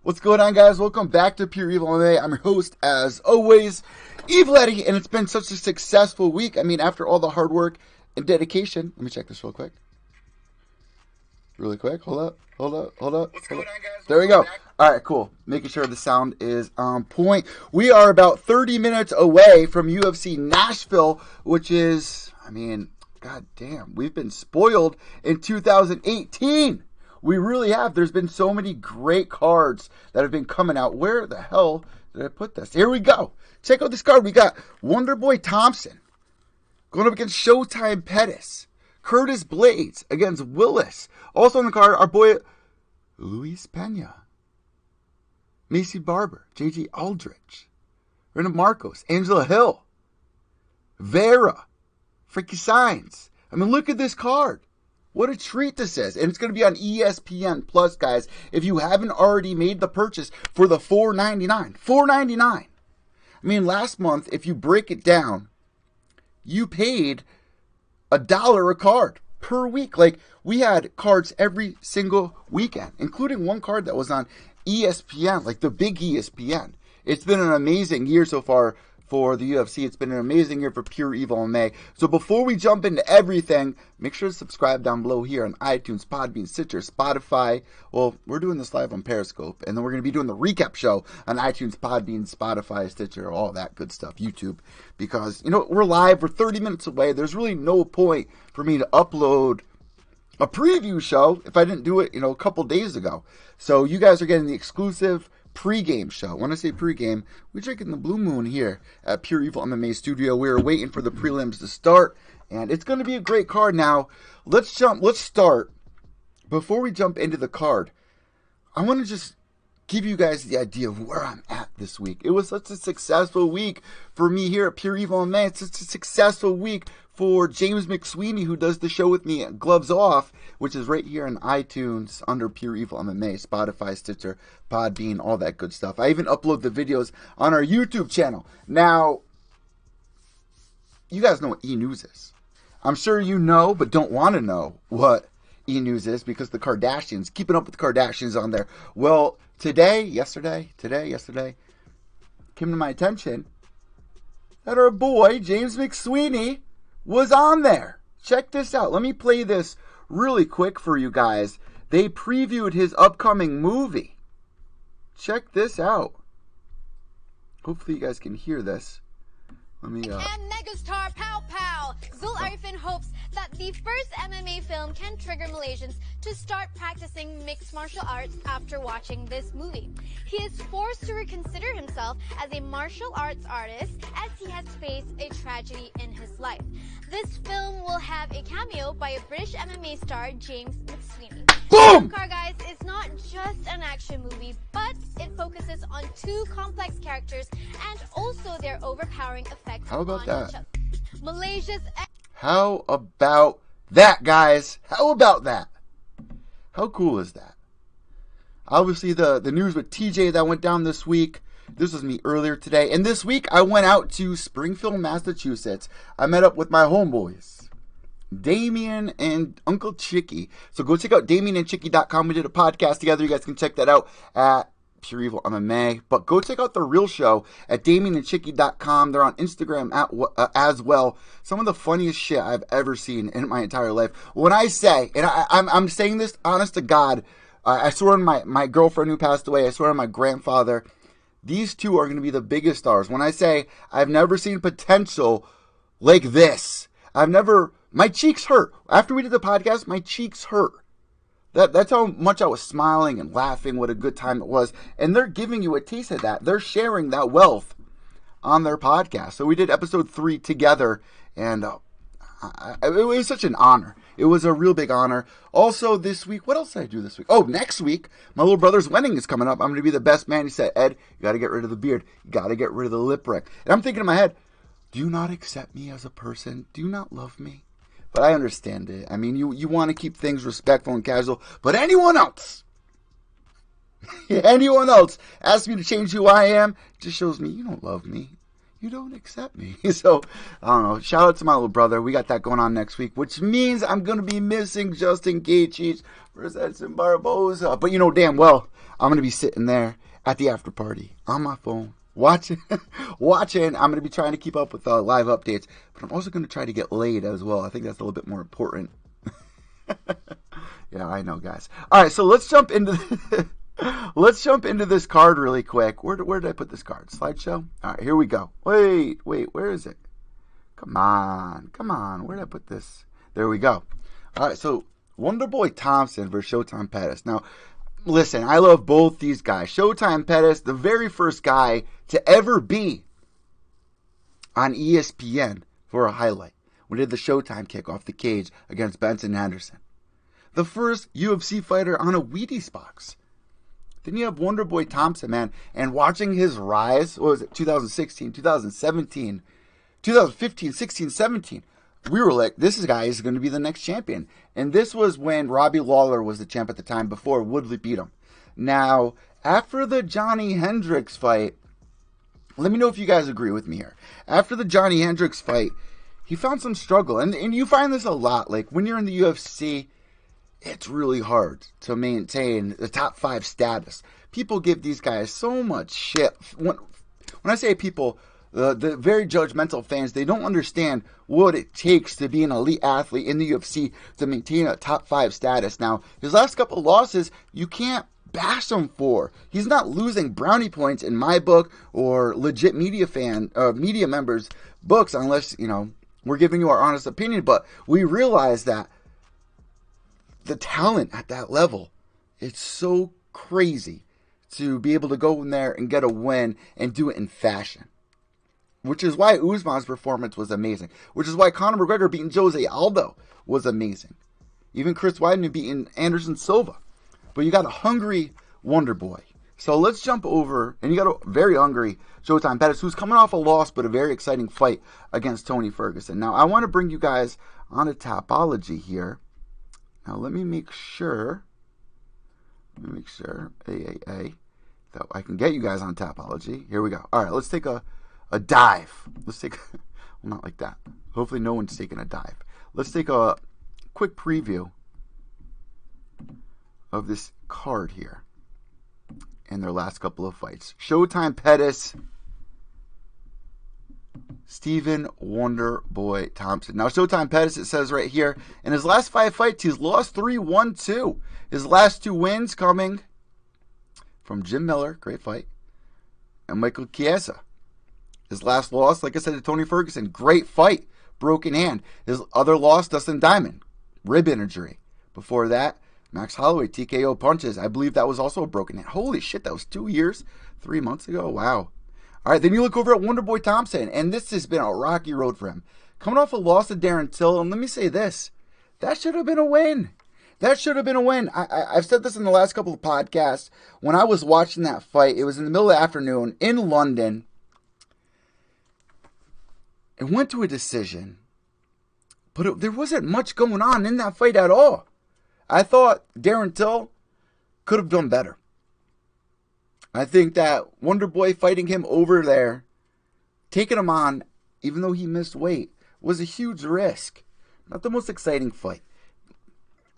What's going on, guys? Welcome back to Pure Evil MMA. I'm your host, as always, Evil Eddie, and it's been such a successful week. I mean, after all the hard work and dedication. Let me check this real quick. Hold up. What's going on, guys? There we go. All right, cool. Making sure the sound is on point. We are about 30 minutes away from UFC Nashville, which is, god damn, we've been spoiled in 2018. We really have. There's been so many great cards that have been coming out. Where the hell did I put this? Here we go. Check out this card. We got Wonderboy Thompson going up against Showtime Pettis. Curtis Blades against Willis. Also on the card, our boy Luis Pena, Macy Barber, JJ Aldrich, Rena Marcos, Angela Hill, Vera, Frankie Saenz. I mean, look at this card. What a treat this is. And it's going to be on ESPN Plus, guys. If you haven't already made the purchase for the $4.99. $4.99. I mean, last month, if you break it down, you paid $1 a card per week. Like, we had cards every single weekend, including one card that was on ESPN, like the big ESPN. It's been an amazing year so far for the UFC. It's been an amazing year for Pure Evil MMA. So before we jump into everything, make sure to subscribe down below here on iTunes, Podbean, Stitcher, Spotify. Well, we're doing this live on Periscope, and then we're going to be doing the recap show on iTunes, Podbean, Spotify, Stitcher, all that good stuff, YouTube. Because, we're live. We're 30 minutes away. There's really no point for me to upload a preview show if I didn't do it, a couple days ago. So you guys are getting the exclusive pregame show. When I say pregame, we're drinking the Blue Moon here at Pure Evil MMA Studio. We're waiting for the prelims to start, and it's going to be a great card. Now, let's start. Before we jump into the card, I want to just give you guys the idea of where I'm at this week. It was such a successful week for me here at Pure Evil MMA. It's such a successful week for James McSweeney, who does the show with me at Gloves Off, which is right here on iTunes under Pure Evil MMA, Spotify, Stitcher, Podbean, all that good stuff. I even upload the videos on our YouTube channel. Now, you guys know what E-News is. I'm sure you know, but don't want to know what E-News is because the Kardashians, keeping up with the Kardashians on there. Well, yesterday, came to my attention that our boy, James McSweeney, was on there. Check this out. Let me play this really quick for you guys. They previewed his upcoming movie. Check this out. Hopefully you guys can hear this. Let me And megastar Pow Pow. Zul Arifin hopes that the first MMA film can trigger Malaysians to start practicing mixed martial arts after watching this movie. He is forced to reconsider himself as a martial arts artist as he has faced a tragedy in his life. This film will have a cameo by a British MMA star, James McSweeney. Boom! Car Guys is not just an action movie, but it focuses on two complex characters and also their overpowering effect How about on that? each other. Malaysia's How about that, guys? How about that? How cool is that? Obviously, the news with TJ that went down this week. This was me earlier today. And this week, I went out to Springfield, Massachusetts. I met up with my homeboys, Damien and Uncle Chicky. So go check out DamienandChicky.com. We did a podcast together. You guys can check that out at Pure Evil MMA. But go check out the real show at DamienandChicky.com. They're on Instagram as well. Some of the funniest shit I've ever seen in my entire life. When I say, and I'm saying this honest to God, I swear on my girlfriend who passed away, I swear on my grandfather, these two are going to be the biggest stars. When I say I've never seen potential like this, my cheeks hurt. After we did the podcast, my cheeks hurt. That's how much I was smiling and laughing. What a good time it was. And they're giving you a taste of that. They're sharing that wealth on their podcast. So we did episode 3 together, and it was such an honor. It was a real big honor. Also this week, what else did I do this week? Oh, next week, my little brother's wedding is coming up. I'm going to be the best man. He said, Ed, you got to get rid of the beard. You got to get rid of the lip ring. And I'm thinking in my head, do you not accept me as a person? Do you not love me? But I understand it. I mean, you want to keep things respectful and casual. But anyone else asks me to change who I am, just shows me you don't love me. you don't accept me. So, I don't know. Shout out to my little brother. We got that going on next week, which means I'm going to be missing Justin Gaethje versus Edson Barboza. But you know damn well, I'm going to be sitting there at the after party on my phone, watching. I'm going to be trying to keep up with live updates, but I'm also going to try to get laid as well. I think that's a little bit more important. Yeah, I know, guys. All right, so let's jump into this card really quick. Where did I put this card? Slideshow? All right, here we go. Wait, where is it? Come on. Where did I put this? There we go. All right, so Wonderboy Thompson versus Showtime Pettis. Now, listen, I love both these guys. Showtime Pettis, the very first guy to ever be on ESPN for a highlight when he did the Showtime kick off the cage against Benson Henderson. The first UFC fighter on a Wheaties box. Then you have Wonderboy Thompson, man, and watching his rise, what was it, 2016, 2017, 2015, 16, 17, we were like, this guy is going to be the next champion. And this was when Robbie Lawler was the champ at the time before Woodley beat him. Now, after the Johnny Hendricks fight, let me know if you guys agree with me here. After the Johnny Hendricks fight, he found some struggle. And you find this a lot. Like, when you're in the UFC, it's really hard to maintain the top 5 status. People give these guys so much shit. When I say people, the very judgmental fans, they don't understand what it takes to be an elite athlete in the UFC to maintain a top 5 status. Now, his last couple of losses, you can't bash him for. He's not losing brownie points in my book or legit media members' books unless, we're giving you our honest opinion. But we realize that the talent at that level, it's so crazy to be able to go in there and get a win and do it in fashion. Which is why Usman's performance was amazing. Which is why Conor McGregor beating Jose Aldo was amazing. Even Chris Weidman beating Anderson Silva. But you got a hungry Wonderboy. So let's jump over, and you got a very hungry Showtime Pettis, who's coming off a loss, but a very exciting fight against Tony Ferguson. Now, I want to bring you guys on a Tapology here. Now, let me make sure, that I can get you guys on Tapology. Here we go. All right, let's take a dive. Let's take, well, not like that. Hopefully no one's taking a dive. Let's take a quick preview of this card here and their last couple of fights. Showtime Pettis, Stephen Wonderboy Thompson. Now, Showtime Pettis, it says right here, in his last 5 fights, he's lost 3, won 2. His last 2 wins coming from Jim Miller, great fight, and Michael Chiesa. His last loss, like I said, to Tony Ferguson, great fight, broken hand. His other loss, Dustin Diamond, rib injury. Before that, Max Holloway, TKO punches. I believe that was also a broken hand. Holy shit, that was 2 years, 3 months ago. Wow. All right, then you look over at Wonderboy Thompson, and this has been a rocky road for him. Coming off a loss to Darren Till, and let me say this, that should have been a win. That should have been a win. I've said this in the last couple of podcasts. When I was watching that fight, it was in the middle of the afternoon in London. It went to a decision, but there wasn't much going on in that fight at all. I thought Darren Till could have done better. I think that Wonderboy fighting him over there, taking him on, even though he missed weight, was a huge risk. Not the most exciting fight.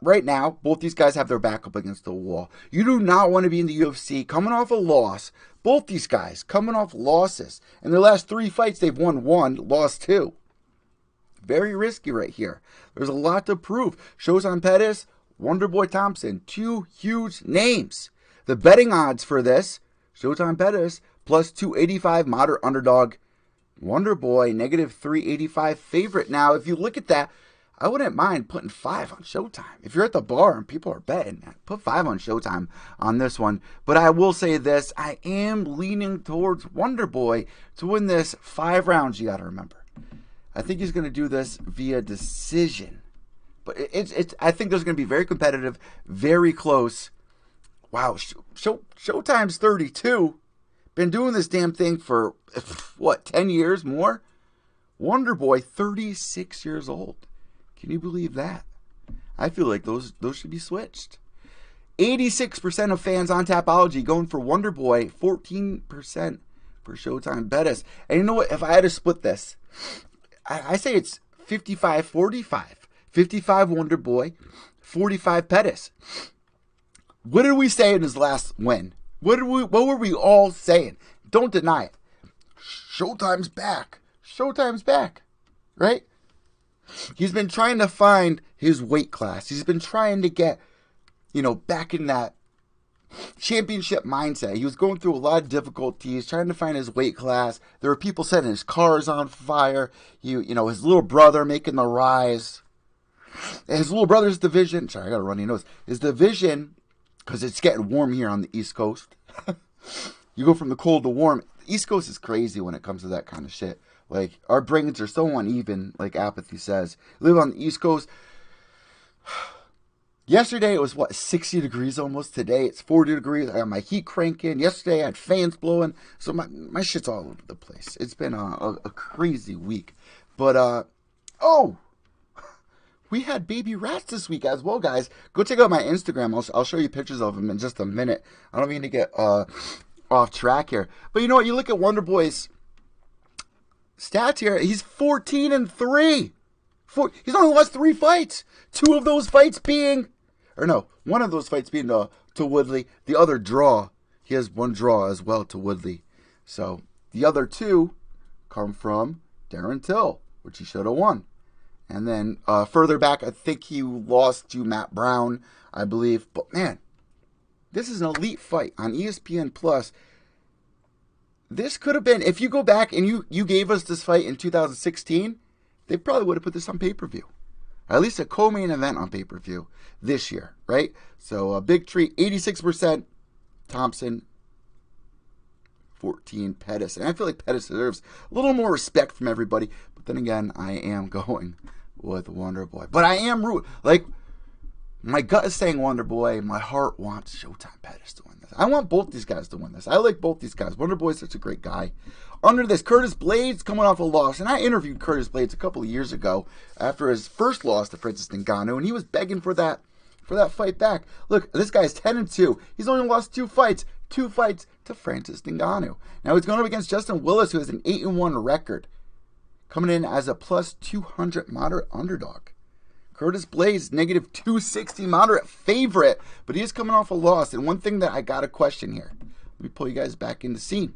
Right now, both these guys have their back up against the wall. You do not want to be in the UFC coming off a loss. Both these guys coming off losses. In their last 3 fights, they've won 1, lost 2. Very risky right here. There's a lot to prove. Showtime Pettis, Wonderboy Thompson, 2 huge names. The betting odds for this, Showtime Pettis, plus 285 moderate underdog. Wonderboy, negative 385 favorite. Now, if you look at that, I wouldn't mind putting 5 on Showtime. If you're at the bar and people are betting, put 5 on Showtime on this one. But I will say this, I am leaning towards Wonderboy to win this 5 rounds, you got to remember. I think he's going to do this via decision. But I think there's going to be very competitive, very close. Wow, Showtime's 32. Been doing this damn thing for, 10 years more? Wonderboy, 36 years old. Can you believe that? I feel like those should be switched. 86% of fans on Tapology going for Wonderboy, 14% for Showtime Pettis. And you know what? If I had to split this, I say it's 55-45. 55 Wonderboy, 45 Pettis. What did we say in his last win? What were we all saying? Don't deny it. Showtime's back. Showtime's back. Right? He's been trying to find his weight class. He's been trying to get, back in that championship mindset. He was going through a lot of difficulties, trying to find his weight class. There were people setting his cars on fire. His little brother making the rise. And his little brother's division. Sorry, I got a runny nose. His division, because it's getting warm here on the East Coast. You go from the cold to warm. The East Coast is crazy when it comes to that kind of shit. Like, our brains are so uneven, like Apathy says. Live on the East Coast. Yesterday it was, 60 degrees almost. Today it's 40 degrees. I got my heat cranking. Yesterday I had fans blowing. So my shit's all over the place. It's been a crazy week. But, we had baby rats this week as well, guys. Go check out my Instagram. I'll show you pictures of them in just a minute. I don't mean to get off track here. But you know what? You look at Wonderboy's stats here. He's 14-3. He's only lost 3 fights. One of those fights being to Woodley. The other draw. He has 1 draw as well to Woodley. So the other 2 come from Darren Till, which he should have won. And then further back, I think he lost to Matt Brown, I believe. But man, this is an elite fight on ESPN Plus. This could have been, if you go back and you gave us this fight in 2016, they probably would have put this on pay-per-view. At least a co-main event on pay-per-view this year, right? So a big treat, 86% Thompson, 14 Pettis. And I feel like Pettis deserves a little more respect from everybody. But then again, I am going with Wonderboy. But I am rooting. Like, my gut is saying Wonderboy. My heart wants Showtime Pettis to win this. I want both these guys to win this. I like both these guys. Wonderboy's such a great guy. Under this, Curtis Blades coming off a loss. And I interviewed Curtis Blades a couple of years ago after his first loss to Francis Ngannou. And he was begging for that fight back. Look, this guy's 10-2. He's only lost 2 fights. 2 fights to Francis Ngannou. Now he's going up against Justin Willis, who has an 8-1 record, coming in as a plus 200 moderate underdog. Curtis Blades, negative 260 moderate favorite, but he is coming off a loss. And one thing that I got to question here, let me pull you guys back in the scene.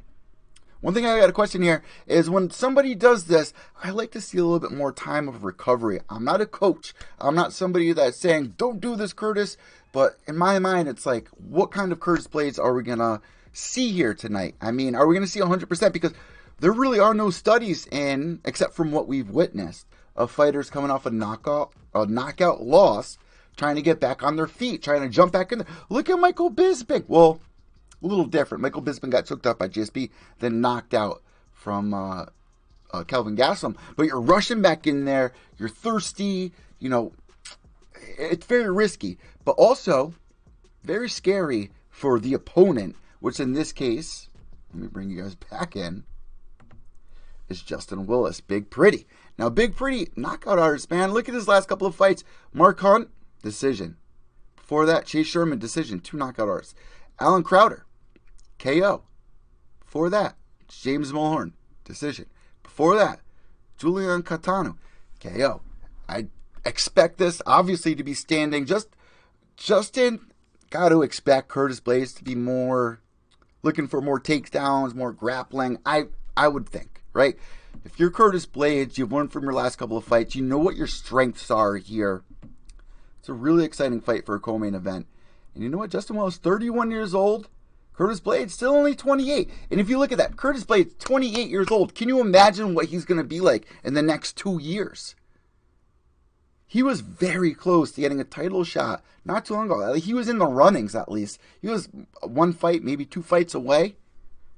One thing I got to question here is when somebody does this, I like to see a little bit more time of recovery. I'm not a coach. I'm not somebody that's saying, don't do this, Curtis. But in my mind, it's like, what kind of Curtis Blades are we going to see here tonight? I mean, are we going to see 100%? Because there really are no studies except from what we've witnessed, of fighters coming off a knockout loss, trying to get back on their feet, trying to jump back in there. Look at Michael Bisping. Well, a little different. Michael Bisping got choked up by GSP, then knocked out from Kelvin Gastelum. But you're rushing back in there. You're thirsty. It's very risky, but also very scary for the opponent, which in this case, let me bring you guys back in, is Justin Willis. Big Pretty. Now, Big Pretty, knockout artist, man. Look at his last couple of fights. Mark Hunt, decision. Before that, Chase Sherman, decision. 2 knockout artists. Alan Crowder, KO. Before that, James Mulhern, decision. Before that, Julian Catano, KO. I expect this, obviously, to be standing. Justin, got to expect Curtis Blades to be more, looking for more takedowns, more grappling. I would think, right? If you're Curtis Blades, you've learned from your last couple of fights. You know what your strengths are here. It's a really exciting fight for a co-main event. And you know what? Justin Willis, 31 years old. Curtis Blades, still only 28. And if you look at that, Curtis Blades, 28 years old. Can you imagine what he's going to be like in the next 2 years? He was very close to getting a title shot not too long ago. He was in the runnings, at least. He was 1 fight, maybe 2 fights away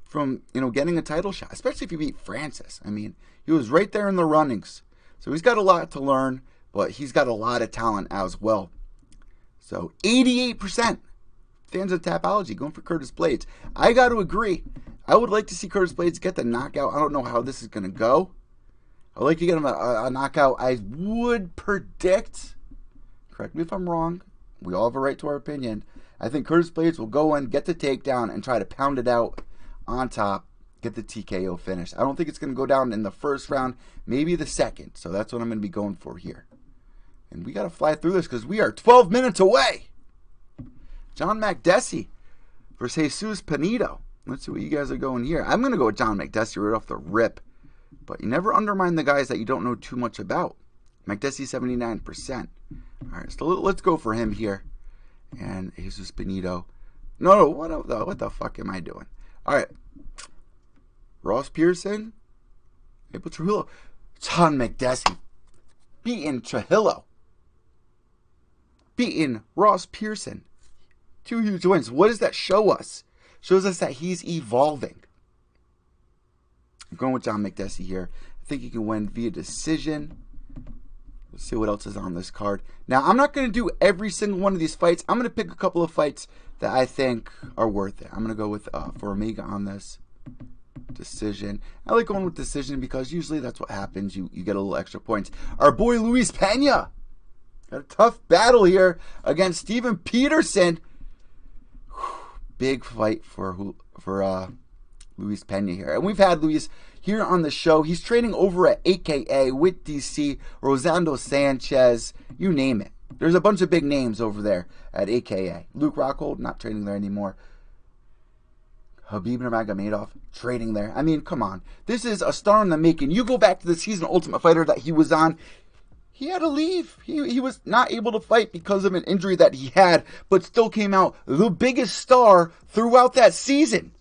from, getting a title shot, especially if you beat Francis. I mean, he was right there in the runnings. So he's got a lot to learn, but he's got a lot of talent as well. So 88% fans of Tapology going for Curtis Blades. I got to agree. I would like to see Curtis Blades get the knockout. I don't know how this is going to go. I'd like to get him a knockout. I would predict, correct me if I'm wrong, we all have a right to our opinion. I think Curtis Blades will go in, get the takedown, and try to pound it out on top. get the TKO finish. I don't think it's going to go down in the first round, maybe the second. So that's what I'm going to be going for here. And we got to fly through this because we are 12 minutes away. John Makdessi versus Jesus Pinedo. Let's see what you guys are going here. I'm going to go with John Makdessi right off the rip. But you never undermine the guys that you don't know too much about. Makdessi 79%. All right, so let's go for him here. And Jesus Pinedo. No, what the fuck am I doing? All right. Ross Pearson. Abel Trujillo. John Makdessi. Beating Trujillo. Beating Ross Pearson. 2 huge wins. What does that show us? Shows us that he's evolving. I'm going with John Makdessi here. I think he can win via decision. Let's see what else is on this card. Now, I'm not going to do every single one of these fights. I'm going to pick a couple of fights that I think are worth it. I'm going to go with for Omega on this. Decision. I like going with decision because usually that's what happens. You get a little extra points. Our boy Luis Pena. Got a tough battle here against Steven Peterson. Big fight for Luis Pena here. And we've had Luis here on the show. He's training over at AKA with DC, Rosando Sanchez, you name it. There's a bunch of big names over there at AKA. Luke Rockhold, not training there anymore. Khabib Nurmagomedov, training there. I mean, come on. This is a star in the making. You go back to the season Ultimate Fighter that he was on. He had to leave. He was not able to fight because of an injury that he had, but still came out the biggest star throughout that season.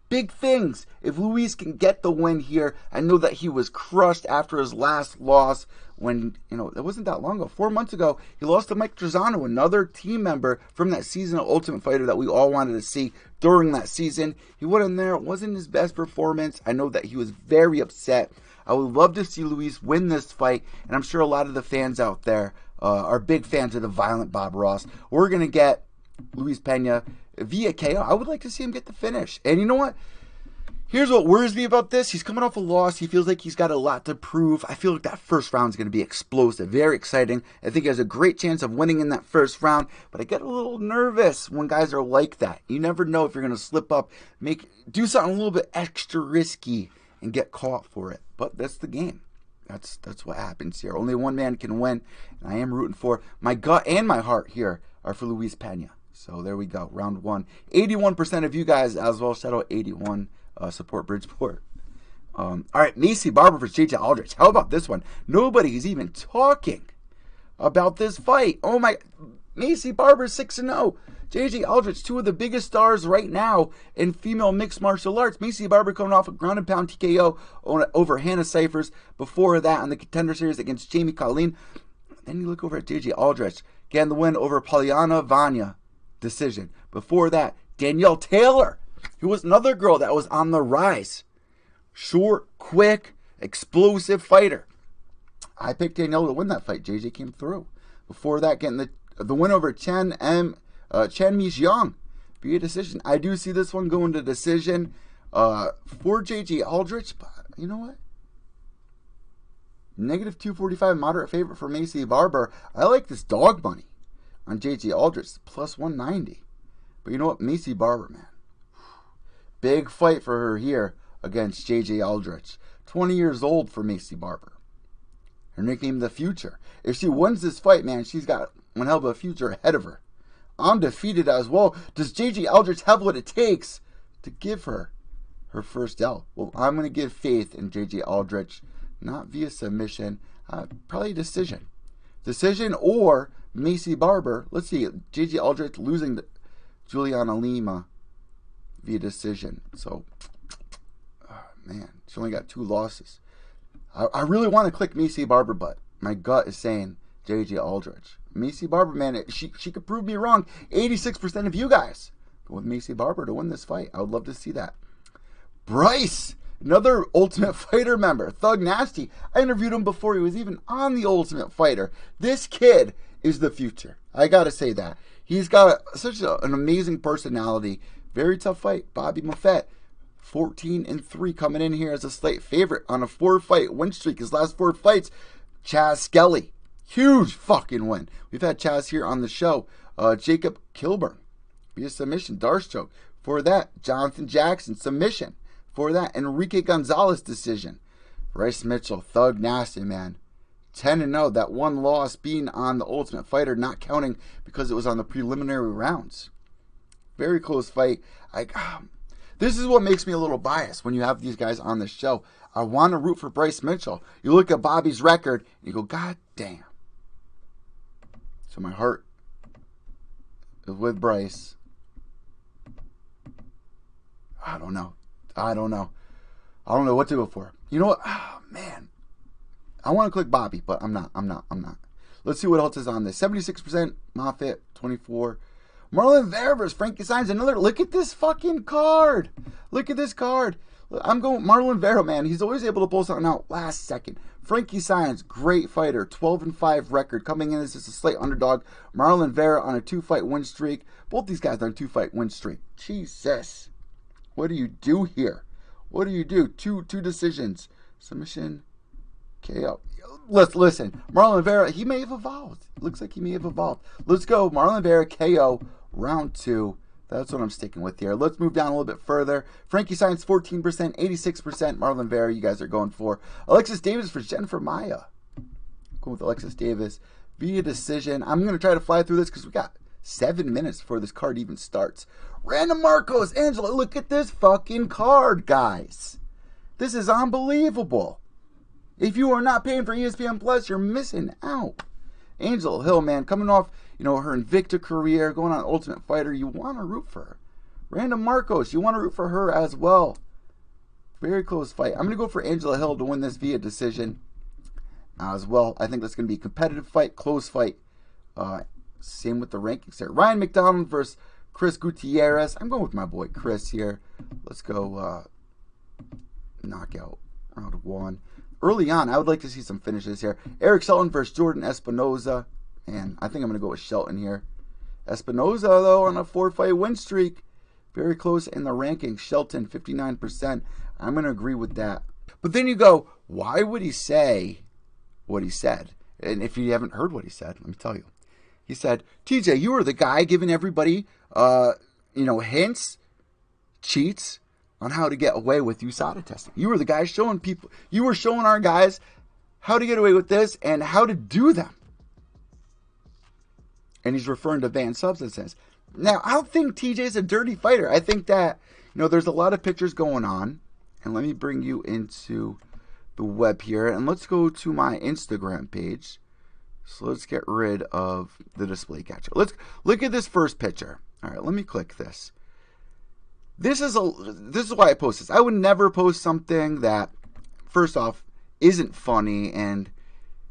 Big things. If Luis can get the win here, I know that he was crushed after his last loss when, it wasn't that long ago. 4 months ago, he lost to Mike Trezano, another team member from that season of Ultimate Fighter that we all wanted to see during that season. He went in there. It wasn't his best performance. I know that he was very upset. I would love to see Luis win this fight, and I'm sure a lot of the fans out there are big fans of the violent Bob Ross. We're going to get Luis Pena via KO. I would like to see him get the finish. And you know what? Here's what worries me about this. He's coming off a loss. He feels like he's got a lot to prove. I feel like that first round is going to be explosive. Very exciting. I think he has a great chance of winning in that first round. But I get a little nervous when guys are like that. You never know if you're going to slip up, do something a little bit extra risky, and get caught for it. But that's the game. That's what happens here. Only one man can win. And I am rooting for my gut and my heart here are for Luis Pena. So there we go. Round 1. 81% of you guys as well. Shout out 81. Support Bridgeport. All right, Macy Barber versus JJ Aldrich. How about this one? Nobody's even talking about this fight. Oh my, Macy Barber 6-0. JJ Aldrich, 2 of the biggest stars right now in female mixed martial arts. Macy Barber coming off a ground and pound TKO over Hannah Cyphers. Before that, on the Contender Series against Jamie Colleen. Then you look over at JJ Aldrich, getting the win over Polyana Vanya, decision. Before that, Danielle Taylor, who was another girl that was on the rise. Short, quick, explosive fighter. I picked Danielle to win that fight. JJ came through. Before that, getting the win over Chen Mi-xiang via decision. I do see this one going to decision for JJ Aldrich, but you know what? Negative 245, moderate favorite for Macy Barber. I like this dog money on JJ Aldrich, plus 190. But you know what? Macy Barber, man. Big fight for her here against JJ Aldrich. 20 years old for Macy Barber. Her nickname, The Future. If she wins this fight, man, she's got one hell of a future ahead of her. Undefeated as well. Does JJ Aldrich have what it takes to give her her first L? Well, I'm going to give faith in JJ Aldrich. Not via submission. Probably decision. Decision or Macy Barber. Let's see. JJ Aldrich losing to Juliana Lima via decision. So, man, she only got 2 losses. I really want to click Macy Barber, but my gut is saying JJ Aldrich. Macy Barber, man, she could prove me wrong. 86% of you guys go with Macy Barber to win this fight. I would love to see that. Bryce, another Ultimate Fighter member, Thug Nasty. I interviewed him before he was even on the Ultimate Fighter. This kid is the future. I gotta say that. He's got such an amazing personality. Very tough fight. Bobby Moffett, 14-3, coming in here as a slight favorite on a 4-fight win streak. His last 4 fights, Chaz Skelly, huge fucking win. We've had Chaz here on the show. Jacob Kilburn via submission, Darce choke. For that, Jonathan Jackson, submission. For that, Enrique Gonzalez decision. Bryce Mitchell, thug nasty, man. 10-0. That one loss being on the Ultimate Fighter, not counting because it was on the preliminary rounds. Very close fight. This is what makes me a little biased when you have these guys on the show. I want to root for Bryce Mitchell. You look at Bobby's record, and you go, God damn. So my heart is with Bryce. I don't know what to go for. You know what? Oh, man. I want to click Bobby, but I'm not. Let's see what else is on this. 76% Moffitt, 24. Marlon Vera versus Frankie Saenz. Another. Look at this fucking card. Look at this card. I'm going Marlon Vera, man. He's always able to pull something out last second. Frankie Saenz, great fighter. 12-5 record. Coming in as just a slight underdog. Marlon Vera on a 2-fight win streak. Both these guys on a 2-fight win streak. Jesus. What do you do here? What do you do? Two decisions. Submission. KO. Listen. Marlon Vera, he may have evolved. Looks like he may have evolved. Let's go. Marlon Vera, KO. Round 2. That's what I'm sticking with here. Let's move down a little bit further. Frankie Saenz, 14%, 86%. Marlon Vera, you guys are going for. Alexis Davis for Jennifer Maia. Going with Alexis Davis via decision. I'm going to try to fly through this because we got 7 minutes before this card even starts. Random Marcos, Angela, look at this fucking card, guys. This is unbelievable. If you are not paying for ESPN Plus, you're missing out. Angela Hill, man, coming off, her Invicta career, going on Ultimate Fighter, you want to root for her. Random Marcos, you want to root for her as well. Very close fight. I'm going to go for Angela Hill to win this via decision as well. I think that's going to be a competitive fight, close fight. Same with the rankings there. Ryan McDonald versus Chris Gutierrez. I'm going with my boy Chris here. Let's go knockout round 1. Early on, I would like to see some finishes here. Eric Shelton versus Jordan Espinoza. And I think I'm going to go with Shelton here. Espinoza, though, on a 4-fight win streak. Very close in the rankings. Shelton, 59%. I'm going to agree with that. But then you go, why would he say what he said? And if you haven't heard what he said, let me tell you. He said, TJ, you were the guy giving everybody, hints, cheats on how to get away with USADA testing. You were the guy showing people, you were showing our guys how to get away with this and how to do them. And he's referring to banned substances. Now, I don't think TJ's a dirty fighter. I think that, there's a lot of pictures going on. And let me bring you into the web here. And let's go to my Instagram page. So let's get rid of the display catcher. Let's look at this first picture. All right, let me click this. This is why I post this. I would never post something that, first off, isn't funny and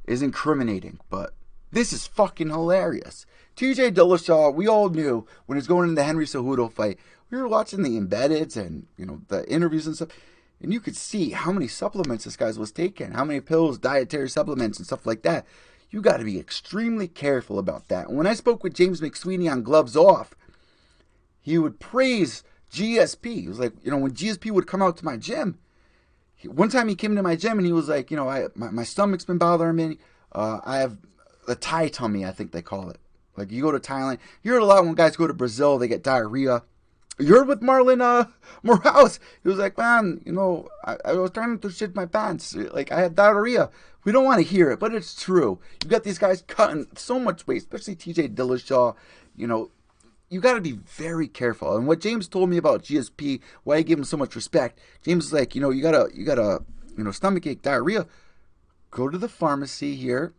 is incriminating. But this is fucking hilarious. TJ Dillashaw, we all knew when he was going into the Henry Cejudo fight. We were watching the embeddeds and the interviews and stuff, and you could see how many supplements this guy was taking, how many pills, dietary supplements, and stuff like that. You got to be extremely careful about that. And when I spoke with James McSweeney on Gloves Off, he would praise GSP. He was like, when GSP would come out to my gym, one time he came to my gym and he was like, my stomach's been bothering me. I have a Thai tummy, I think they call it. Like, you go to Thailand. You heard a lot when guys go to Brazil, they get diarrhea. You heard with Marlon Morales. He was like, man, I was trying to shit my pants. Like, I had diarrhea. We don't want to hear it, but it's true. You got these guys cutting so much weight, especially TJ Dillashaw. You got to be very careful. And what James told me about GSP, why I give him so much respect, James was like, you got a stomachache, diarrhea. Go to the pharmacy here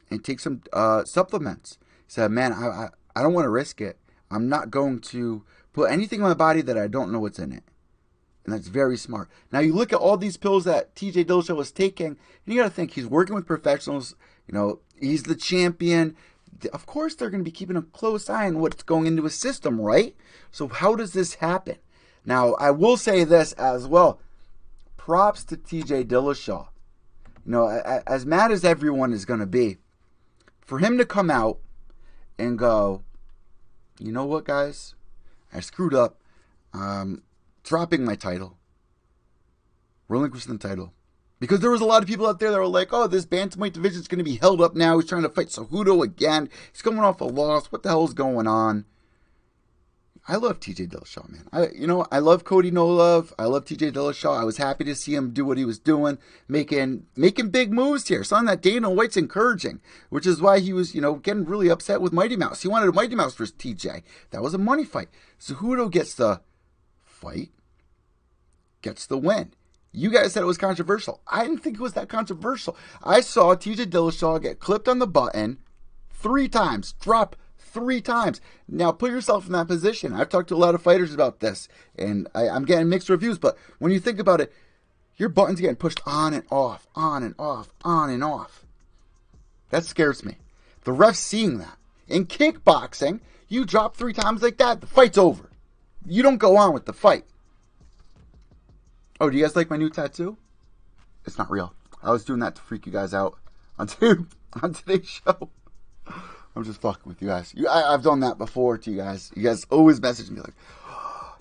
and take some supplements. He said, man, I don't want to risk it. I'm not going to put anything in my body that I don't know what's in it. And that's very smart. Now, you look at all these pills that TJ Dillashaw was taking, and you got to think, he's working with professionals. He's the champion. Of course, they're going to be keeping a close eye on what's going into his system, right? So how does this happen? Now, I will say this as well. Props to TJ Dillashaw. As mad as everyone is going to be, for him to come out and go, you know what, guys? I screwed up. Dropping my title. Relinquishing the title. Because there was a lot of people out there that were like, oh, this bantamweight division is going to be held up now. He's trying to fight Cejudo again. He's coming off a loss. What the hell is going on? I love TJ Dillashaw, man. I love Cody No Love. I love TJ Dillashaw. I was happy to see him do what he was doing, making big moves here. Something that Dana White's encouraging, which is why he was, getting really upset with Mighty Mouse. He wanted a Mighty Mouse versus TJ. That was a money fight. Cejudo gets the fight, gets the win. You guys said it was controversial. I didn't think it was that controversial. I saw TJ Dillashaw get clipped on the button 3 times, drop 3 times. Now put yourself in that position. I've talked to a lot of fighters about this, and I'm getting mixed reviews, but when you think about it, your button's getting pushed on and off, on and off, on and off. That scares me. The ref's seeing that. In kickboxing, you drop 3 times like that, the fight's over. You don't go on with the fight. Oh, do you guys like my new tattoo? It's not real. I was doing that to freak you guys out on today's show. I'm just fucking with you guys. I've done that before to you guys. You guys always message me like, oh,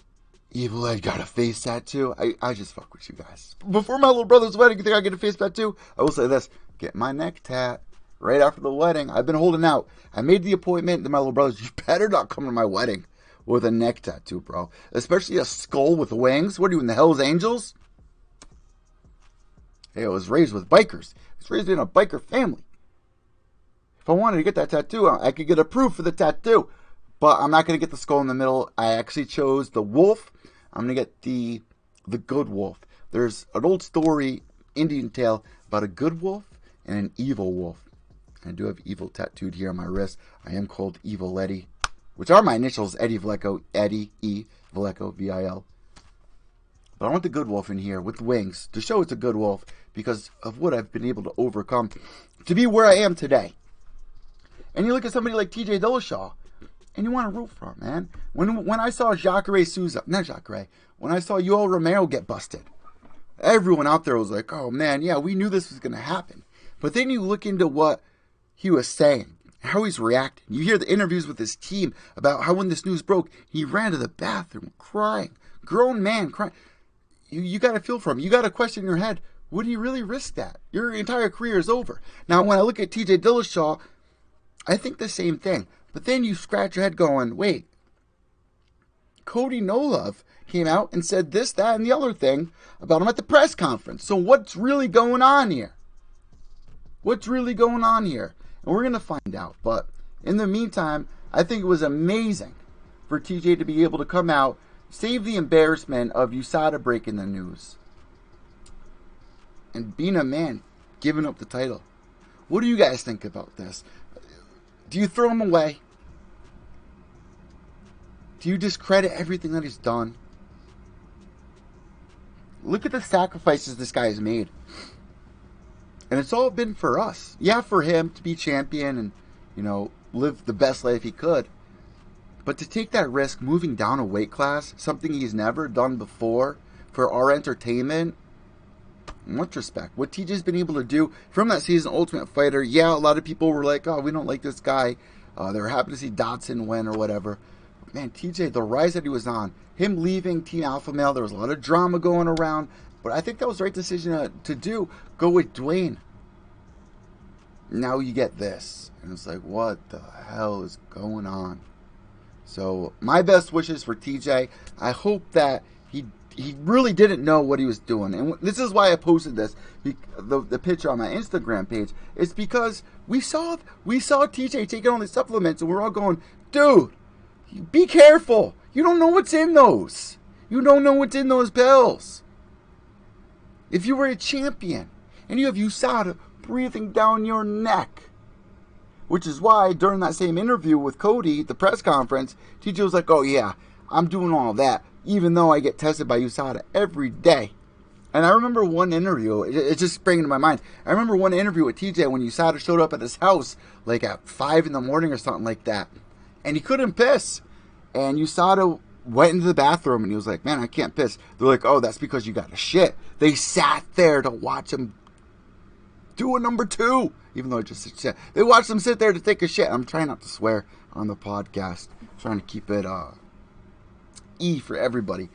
Evil Ed got a face tattoo. I just fuck with you guys. Before my little brother's wedding, you think I get a face tattoo? I will say this. Get my neck tat right after the wedding. I've been holding out. I made the appointment to my little brothers. You better not come to my wedding with a neck tattoo, bro. Especially a skull with wings. What are you, in the Hells Angels? Hey, I was raised with bikers. I was raised in a biker family. If I wanted to get that tattoo, I could get approved for the tattoo. But I'm not going to get the skull in the middle. I actually chose the wolf. I'm going to get the good wolf. There's an old story, Indian tale, about a good wolf and an evil wolf. I do have evil tattooed here on my wrist. I am called Evil Eddie, which are my initials, Eddie Vleco, Eddie E. Vleco, V-I-L. But I want the good wolf in here with wings to show it's a good wolf because of what I've been able to overcome to be where I am today. And you look at somebody like TJ Dillashaw, and you want to root for him, man. When I saw when I saw Yoel Romero get busted, everyone out there was like, oh man, yeah, we knew this was going to happen. But then you look into what he was saying, how he's reacting. You hear the interviews with his team about how when this news broke, he ran to the bathroom crying. Grown man crying. You got to feel for him. You got to question in your head, would he really risk that? Your entire career is over. Now, when I look at TJ Dillashaw, I think the same thing. But then you scratch your head going, wait, Cody No Love came out and said this, that, and the other thing about him at the press conference. So what's really going on here? What's really going on here? And we're going to find out. But in the meantime, I think it was amazing for TJ to be able to come out, save the embarrassment of USADA breaking the news, and being a man, giving up the title. What do you guys think about this? Do you throw him away? Do you discredit everything that he's done? Look at the sacrifices this guy has made. And it's all been for us. Yeah, for him to be champion and, live the best life he could. But to take that risk, moving down a weight class, something he's never done before, for our entertainment, much respect. What TJ's been able to do from that season, Ultimate Fighter, yeah, a lot of people were like, oh, we don't like this guy. They were happy to see Dotson win or whatever. But man, TJ, the rise that he was on, him leaving Team Alpha Male, there was a lot of drama going around. But I think that was the right decision to do. Go with Dwayne. Now you get this. And it's like, what the hell is going on? So, my best wishes for TJ. I hope that he really didn't know what he was doing. And this is why I posted this, the picture on my Instagram page. It's because we saw TJ taking all these supplements and we're all going, dude, be careful. You don't know what's in those. You don't know what's in those pills. If you were a champion and you have USADA breathing down your neck, which is why during that same interview with Cody, the press conference, TJ was like, oh yeah, I'm doing all that, even though I get tested by USADA every day. And I remember one interview, it just sprang into my mind. I remember one interview with TJ when USADA showed up at his house like at 5 in the morning or something like that. And he couldn't piss. And USADA went into the bathroom and he was like, man, I can't piss. They're like, oh, that's because you got a shit. They sat there to watch him do a number 2, even though it just shit. They watched him sit there to take a shit. I'm trying not to swear on the podcast. I'm trying to keep it E for everybody.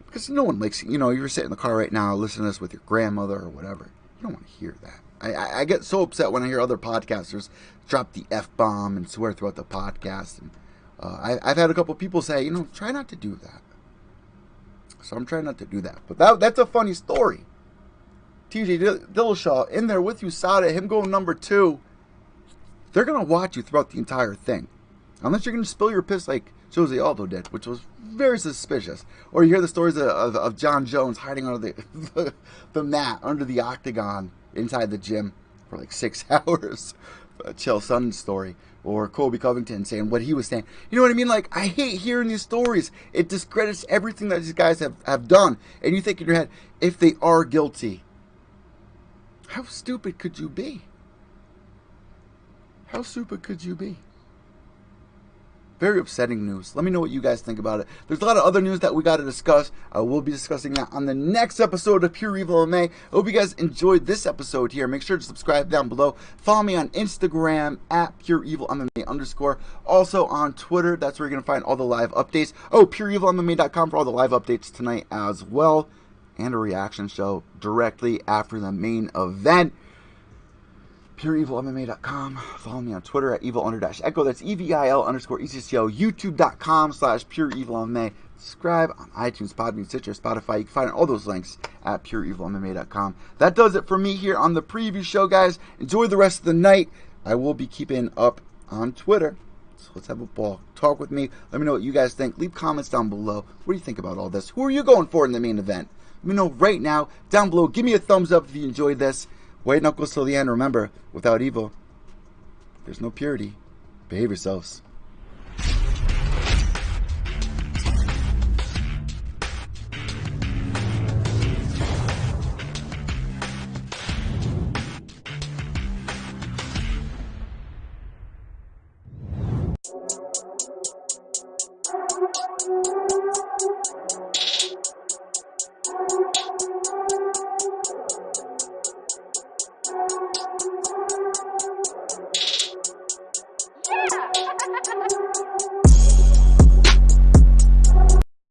Because no one likes, you're sitting in the car right now listening to this with your grandmother or whatever. You don't want to hear that. I get so upset when I hear other podcasters drop the F-bomb and swear throughout the podcast. And I've had a couple people say, try not to do that. So I'm trying not to do that. But that's a funny story. TJ Dillashaw in there with USADA, him going number 2. They're going to watch you throughout the entire thing. Unless you're going to spill your piss like Jose Aldo did, which was very suspicious. Or you hear the stories of John Jones hiding under the mat, under the octagon, inside the gym for like 6 hours. Chael Sonnen's story. Or Colby Covington saying what he was saying. You know what I mean? Like, I hate hearing these stories. It discredits everything that these guys have done. And you think in your head, if they are guilty, how stupid could you be? How stupid could you be? Very upsetting news. Let me know what you guys think about it. There's a lot of other news that we got to discuss. I will be discussing that on the next episode of Pure Evil MMA. I hope you guys enjoyed this episode here. Make sure to subscribe down below. Follow me on Instagram at PureEvilMMA_. Also on Twitter. That's where you're going to find all the live updates. Oh, PureEvilMMA.com for all the live updates tonight as well. And a reaction show directly after the main event. PureEvilMMA.com. Follow me on Twitter at evil_echo. That's EVIL_ECCO. YouTube.com/PureEvilMMA. Subscribe on iTunes, Podbean, Stitcher, Spotify. You can find all those links at PureEvilMMA.com. That does it for me here on the preview show, guys. Enjoy the rest of the night. I will be keeping up on Twitter. So let's have a ball. Talk with me. Let me know what you guys think. Leave comments down below. What do you think about all this? Who are you going for in the main event? Let me know right now down below. Give me a thumbs up if you enjoyed this. White knuckles till the end. Remember, without evil, there's no purity. Behave yourselves.